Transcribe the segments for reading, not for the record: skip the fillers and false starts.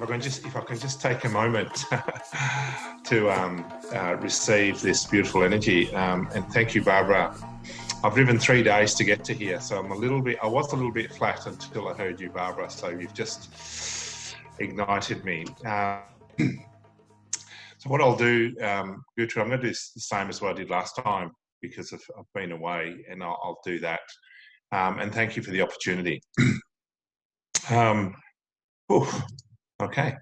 if I can just take a moment to receive this beautiful energy, and thank you, Barbara. I've driven 3 days to get to here, so I was a little bit flat until I heard you, Barbara. So you've just ignited me. So what I'll do, Guthrie, I'm going to do the same as what I did last time because I've been away, and I'll do that. And thank you for the opportunity. Okay.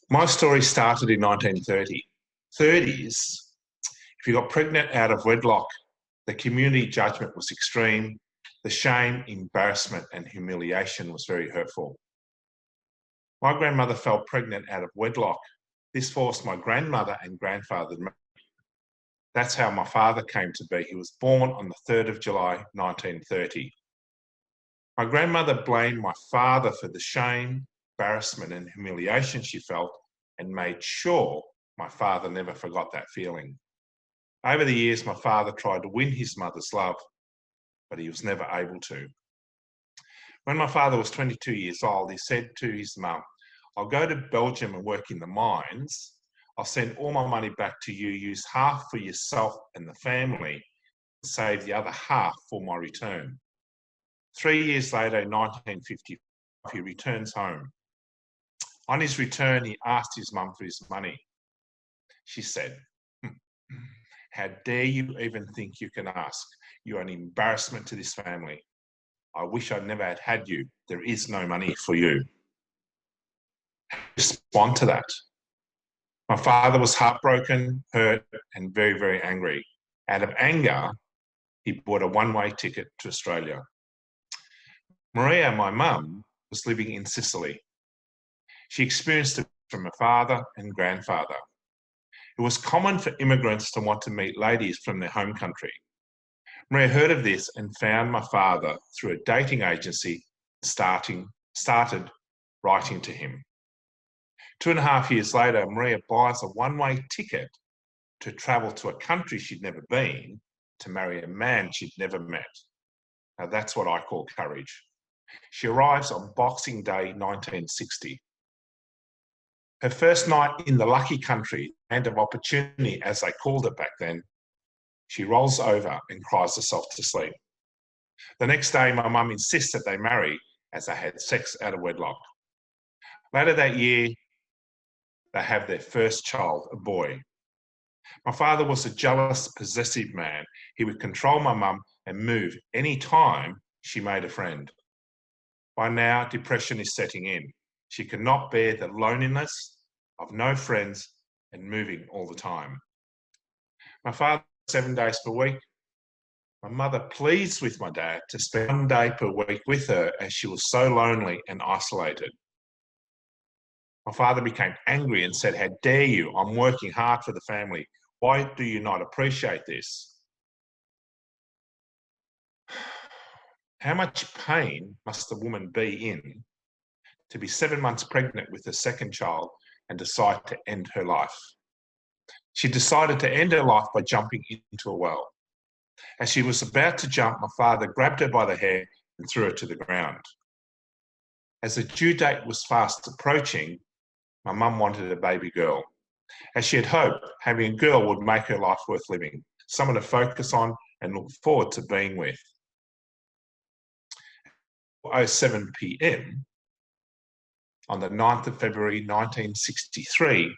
My story started in 1930. 30s, if you got pregnant out of wedlock, the community judgment was extreme. The shame, embarrassment, and humiliation was very hurtful. My grandmother fell pregnant out of wedlock. This forced my grandmother and grandfather to marry. That's how my father came to be. He was born on the 3rd of July, 1930. My grandmother blamed my father for the shame, embarrassment, and humiliation she felt, and made sure my father never forgot that feeling. Over the years, my father tried to win his mother's love, but he was never able to. When my father was 22 years old, he said to his mum, "I'll go to Belgium and work in the mines. I'll send all my money back to you, use half for yourself and the family, and save the other half for my return." 3 years later, in 1955, he returns home. On his return, he asked his mum for his money. She said, "How dare you even think you can ask? You're an embarrassment to this family. I wish I never had you. There is no money for you." Respond to that. My father was heartbroken, hurt, and very, very angry. Out of anger, he bought a one-way ticket to Australia. Maria, my mum, was living in Sicily. She experienced it from her father and grandfather. It was common for immigrants to want to meet ladies from their home country. Maria heard of this and found my father through a dating agency, started writing to him. 2.5 years later, Maria buys a one-way ticket to travel to a country she'd never been to marry a man she'd never met. Now that's what I call courage. She arrives on Boxing Day 1960. Her first night in the lucky country, land of opportunity as they called it back then, she rolls over and cries herself to sleep. The next day, my mum insists that they marry as they had sex out of wedlock. Later that year, they have their first child, a boy. My father was a jealous, possessive man. He would control my mum and move any time she made a friend. By now, depression is setting in. She cannot bear the loneliness of no friends and moving all the time. My father, 7 days per week. My mother pleads with my dad to spend 1 day per week with her as she was so lonely and isolated. My father became angry and said, "How dare you? I'm working hard for the family. Why do you not appreciate this?" How much pain must a woman be in to be 7 months pregnant with a second child and decide to end her life? She decided to end her life by jumping into a well. As she was about to jump, my father grabbed her by the hair and threw her to the ground. As the due date was fast approaching, my mum wanted a baby girl. As she had hoped, having a girl would make her life worth living, someone to focus on and look forward to being with. 07 p.m. on the 9th of February 1963,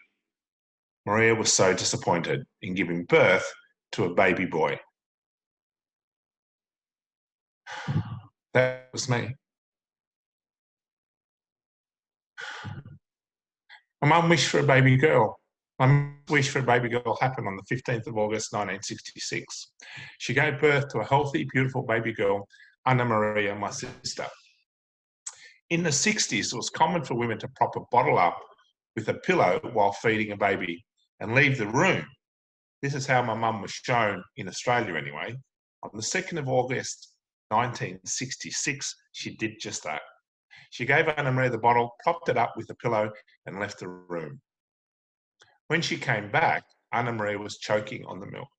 Maria was so disappointed in giving birth to a baby boy. That was me. My mum wished for a baby girl. My mum wish for a baby girl happened on the 15th of August 1966. She gave birth to a healthy, beautiful baby girl, Anna Maria, my sister. In the 60s, it was common for women to prop a bottle up with a pillow while feeding a baby and leave the room. This is how my mum was shown in Australia anyway. On the 2nd of August 1966, she did just that. She gave Anna Maria the bottle, propped it up with a pillow and left the room. When she came back, Anna Maria was choking on the milk.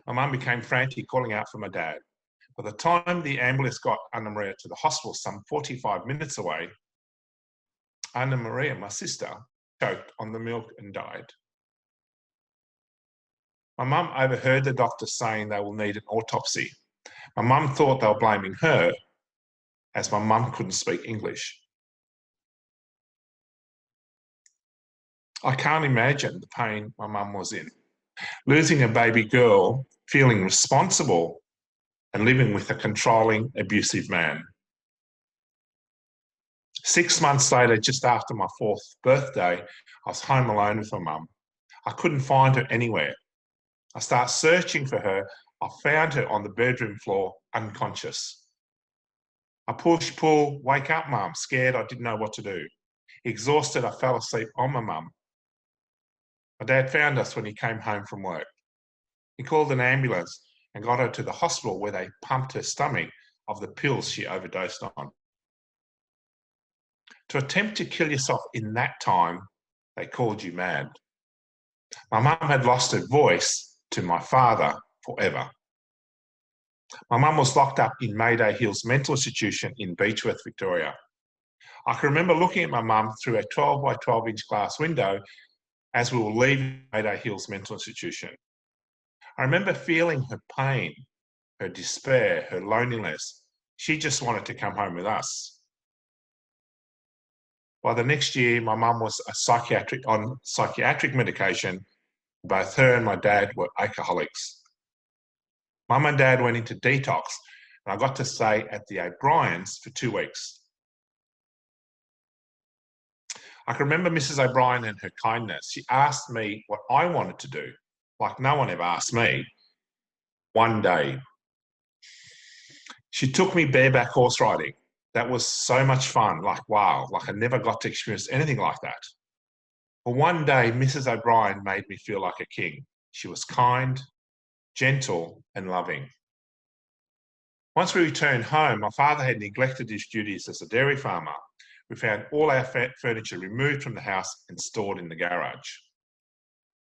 My mum became frantic, calling out for my dad. By the time the ambulance got Anna Maria to the hospital, some 45 minutes away, Anna Maria, my sister, choked on the milk and died. My mum overheard the doctor saying they will need an autopsy. My mum thought they were blaming her, as my mum couldn't speak English. I can't imagine the pain my mum was in. Losing a baby girl, feeling responsible, and living with a controlling, abusive man. 6 months later, just after my 4th birthday, I was home alone with my mum. I couldn't find her anywhere. I started searching for her. I found her on the bedroom floor, unconscious. I push, pull, wake up, mum, scared I didn't know what to do. Exhausted, I fell asleep on my mum. My dad found us when he came home from work. He called an ambulance and got her to the hospital where they pumped her stomach of the pills she overdosed on. To attempt to kill yourself in that time, they called you mad. My mum had lost her voice to my father forever. My mum was locked up in Mayday Hills Mental Institution in Beechworth, Victoria. I can remember looking at my mum through a 12 by 12 inch glass window as we were leaving Mayday Hills Mental Institution. I remember feeling her pain, her despair, her loneliness. She just wanted to come home with us. By the next year, my mum was on psychiatric medication. Both her and my dad were alcoholics. Mum and dad went into detox, and I got to stay at the O'Briens for 2 weeks. I can remember Mrs. O'Brien and her kindness. She asked me what I wanted to do, like no one ever asked me. One day, she took me bareback horse riding. That was so much fun, like wow, like I never got to experience anything like that. But one day, Mrs. O'Brien made me feel like a king. She was kind, gentle, and loving. Once we returned home, my father had neglected his duties as a dairy farmer. We found all our furniture removed from the house and stored in the garage.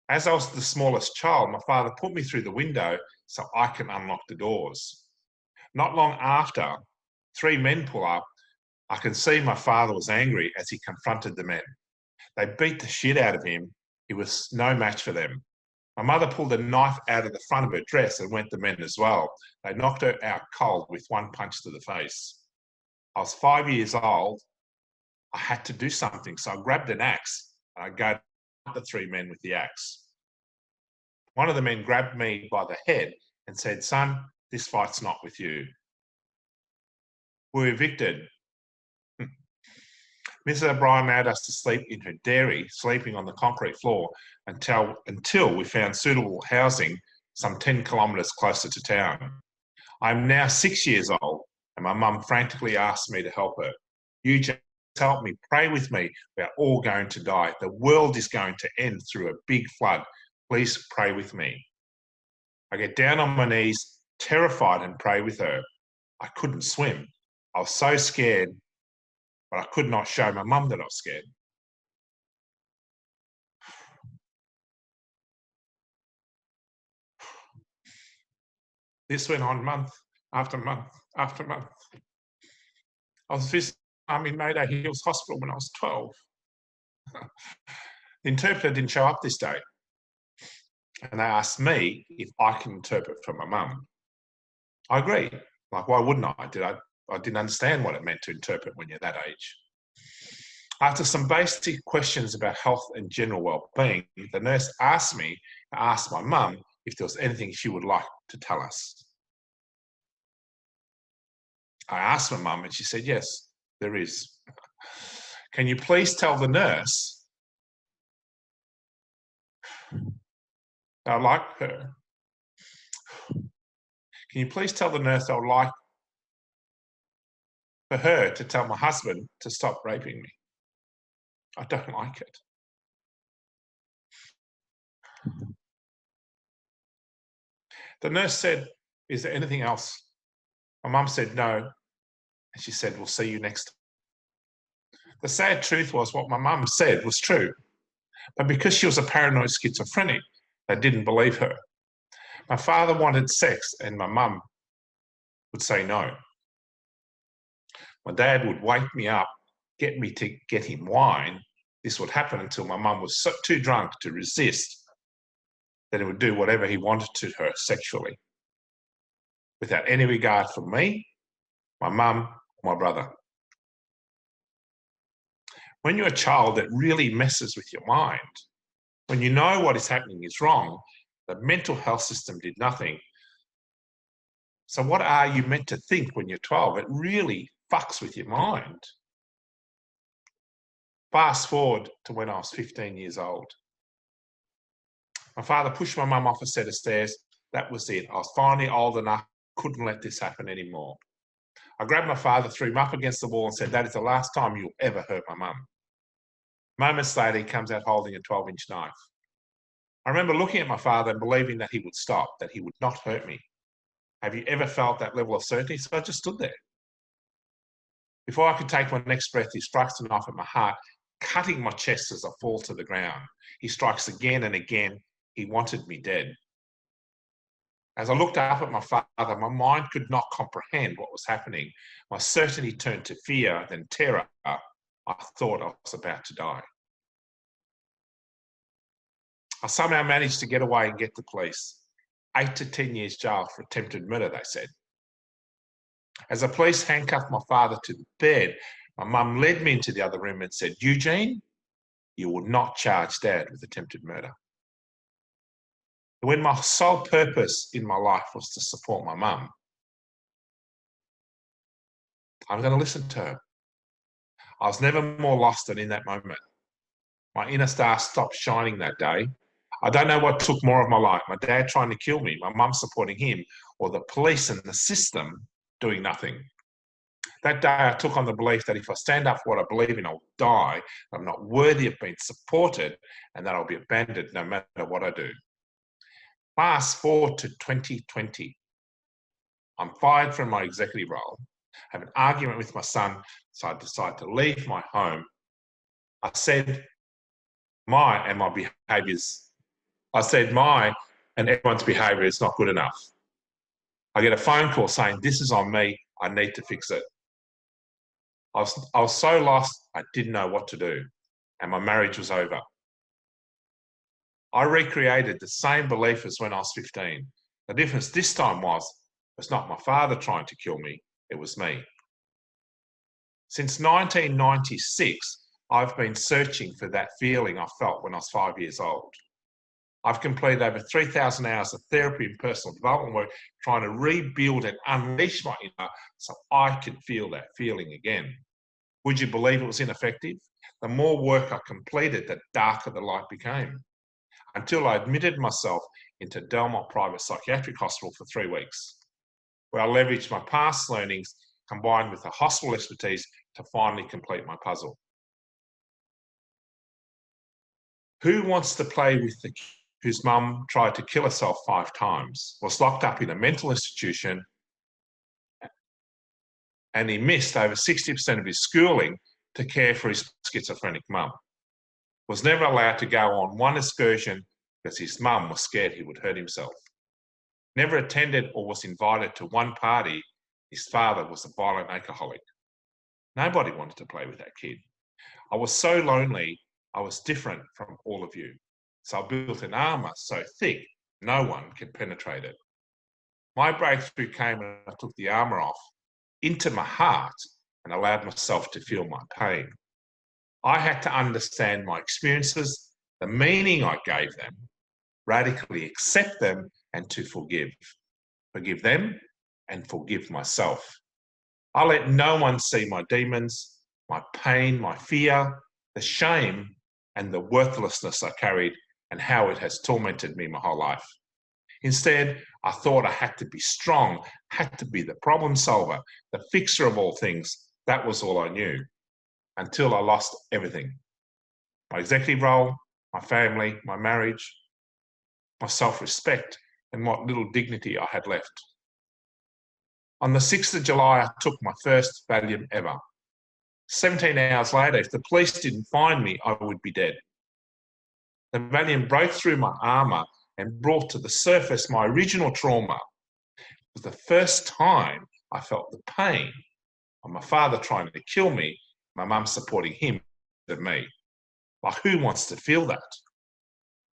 As I was the smallest child, my father put me through the window so I can unlock the doors. Not long after, 3 men pull up. I can see my father was angry as he confronted the men. They beat the shit out of him. He was no match for them. My mother pulled a knife out of the front of her dress and went the men as well. They knocked her out cold with one punch to the face. I was 5 years old. I had to do something, so I grabbed an axe and I gave the 3 men with the axe. One of the men grabbed me by the head and said, "Son, this fight's not with you." We were evicted. Mrs. O'Brien allowed us to sleep in her dairy, sleeping on the concrete floor until we found suitable housing some 10 kilometres closer to town. I'm now 6 years old, and my mum frantically asked me to help her. Eugene, help me, pray with me. We are all going to die. The world is going to end through a big flood. Please pray with me. I get down on my knees, terrified, and pray with her. I couldn't swim. I was so scared, but I could not show my mum that I was scared. This went on month after month after month. I was visiting in Mayday Hills Hospital when I was 12. The interpreter didn't show up this day. And they asked me if I can interpret for my mum. I agreed. Like, why wouldn't I? I didn't understand what it meant to interpret when you're that age. After some basic questions about health and general well-being, the nurse asked me to ask my mum if there was anything she would like to tell us. I asked my mum and she said, "Yes, there is. Can you please tell the nurse that I like her? Can you please tell the nurse I would like for her to tell my husband to stop raping me? I don't like it." The nurse said, "Is there anything else?" My mum said no. And she said, "We'll see you next time." The sad truth was what my mum said was true. But because she was a paranoid schizophrenic, they didn't believe her. My father wanted sex and my mum would say no. My dad would wake me up get me to get him wine, this would happen until my mum was too drunk to resist, that he would do whatever he wanted to her sexually, without any regard for me, my mum, my brother. When you're a child, it really messes with your mind. When you know what is happening is wrong, the mental health system did nothing. So what are you meant to think when you're 12? It really fucks with your mind. Fast forward to when I was 15 years old. My father pushed my mum off a set of stairs. That was it. I was finally old enough, couldn't let this happen anymore. I grabbed my father, threw him up against the wall and said, that is the last time you'll ever hurt my mum. Moments later, he comes out holding a 12-inch knife. I remember looking at my father and believing that he would stop, that he would not hurt me. Have you ever felt that level of certainty? So I just stood there. Before I could take my next breath, he strikes a knife at my heart, cutting my chest as I fall to the ground. He strikes again and again. He wanted me dead. As I looked up at my father, my mind could not comprehend what was happening. My certainty turned to fear, then terror. I thought I was about to die. I somehow managed to get away and get to police. 8 to 10 years jail for attempted murder, they said. As the police handcuffed my father to the bed, my mum led me into the other room and said, Eugene, you will not charge Dad with attempted murder. When my sole purpose in my life was to support my mum, I'm going to listen to her. I was never more lost than in that moment. My inner star stopped shining that day. I don't know what took more of my life, my dad trying to kill me, my mum supporting him, or the police and the system doing nothing. That day I took on the belief that if I stand up for what I believe in, I'll die, I'm not worthy of being supported, and that I'll be abandoned no matter what I do. Fast forward to 2020. I'm fired from my executive role, have an argument with my son, so I decide to leave my home. I said my and everyone's behaviour is not good enough. I get a phone call saying, this is on me, I need to fix it. I was so lost, I didn't know what to do, and my marriage was over. I recreated the same belief as when I was 15. The difference this time was, it's not my father trying to kill me, it was me. Since 1996, I've been searching for that feeling I felt when I was 5 years old. I've completed over 3,000 hours of therapy and personal development work trying to rebuild and unleash my inner so I could feel that feeling again. Would you believe it was ineffective? The more work I completed, the darker the light became, until I admitted myself into Delmont Private Psychiatric Hospital for 3 weeks, where I leveraged my past learnings combined with the hospital expertise to finally complete my puzzle. Who wants to play with the kid whose mum tried to kill herself 5 times, was locked up in a mental institution, and he missed over 60% of his schooling to care for his schizophrenic mum? Was never allowed to go on one excursion because his mum was scared he would hurt himself. Never attended or was invited to one party. His father was a violent alcoholic. Nobody wanted to play with that kid. I was so lonely, I was different from all of you. So I built an armour so thick, no one could penetrate it. My breakthrough came when I took the armour off into my heart and allowed myself to feel my pain. I had to understand my experiences, the meaning I gave them, radically accept them, and to forgive. Forgive them and forgive myself. I let no one see my demons, my pain, my fear, the shame, and the worthlessness I carried and how it has tormented me my whole life. Instead, I thought I had to be strong, had to be the problem solver, the fixer of all things. That was all I knew, until I lost everything. My executive role, my family, my marriage, my self-respect, and what little dignity I had left. On the 6th of July, I took my first Valium ever. 17 hours later, if the police didn't find me, I would be dead. The Valium broke through my armour and brought to the surface my original trauma. It was the first time I felt the pain of my father trying to kill me, My mum supporting him than me. Like, who wants to feel that?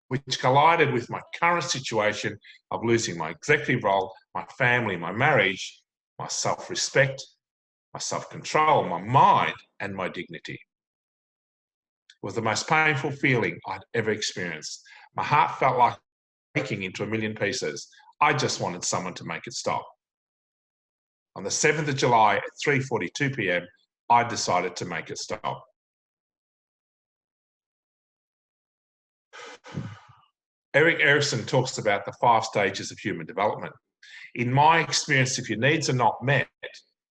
Which collided with my current situation of losing my executive role, my family, my marriage, my self-respect, my self-control, my mind, and my dignity. It was the most painful feeling I'd ever experienced. My heart felt like breaking into a million pieces. I just wanted someone to make it stop. On the 7th of July at 3:42 p.m, I decided to make it stop. Erik Erikson talks about the 5 stages of human development. In my experience, if your needs are not met,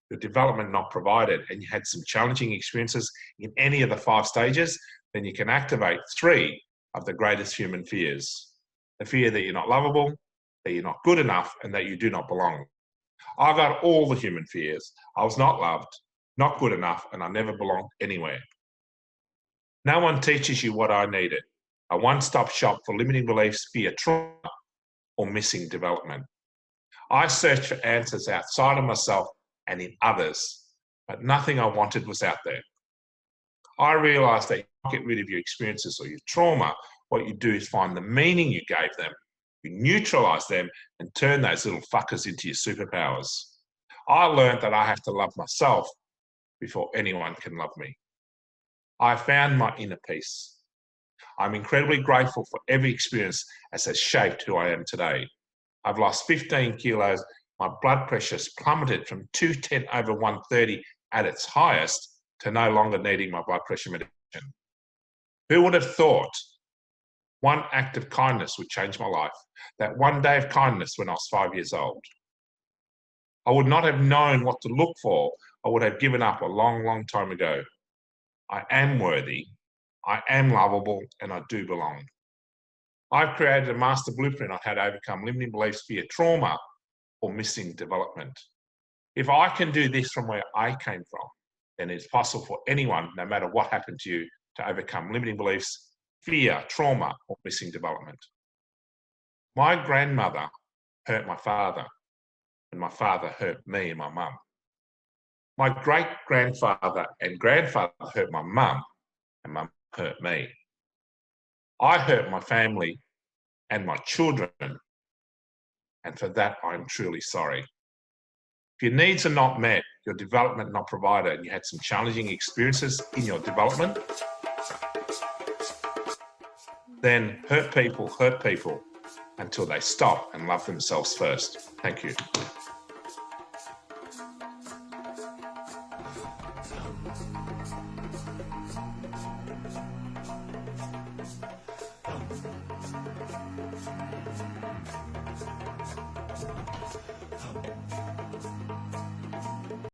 your development not provided, and you had some challenging experiences in any of the 5 stages, then you can activate 3 of the greatest human fears. The fear that you're not lovable, that you're not good enough, and that you do not belong. I got all the human fears. I was not loved, not good enough, and I never belonged anywhere. No one teaches you what I needed. A one-stop shop for limiting beliefs, fear, trauma, or missing development. I searched for answers outside of myself and in others, but nothing I wanted was out there. I realized that you can't get rid of your experiences or your trauma. What you do is find the meaning you gave them, you neutralize them, and turn those little fuckers into your superpowers. I learned that I have to love myself before anyone can love me. I found my inner peace. I'm incredibly grateful for every experience as has shaped who I am today. I've lost 15 kilos. My blood pressure's plummeted from 210/130 at its highest to no longer needing my blood pressure medication. Who would have thought one act of kindness would change my life? That one day of kindness when I was 5 years old. I would not have known what to look for. I would have given up a long, long time ago. I am worthy, I am lovable, and I do belong. I've created a master blueprint on how to overcome limiting beliefs, fear, trauma, or missing development. If I can do this from where I came from, then it's possible for anyone, no matter what happened to you, to overcome limiting beliefs, fear, trauma, or missing development. My grandmother hurt my father, and my father hurt me and my mum. My great-grandfather and grandfather hurt my mum, and mum hurt me. I hurt my family and my children, and for that I'm truly sorry. If your needs are not met, your development not provided, and you had some challenging experiences in your development, then hurt people until they stop and love themselves first. Thank you.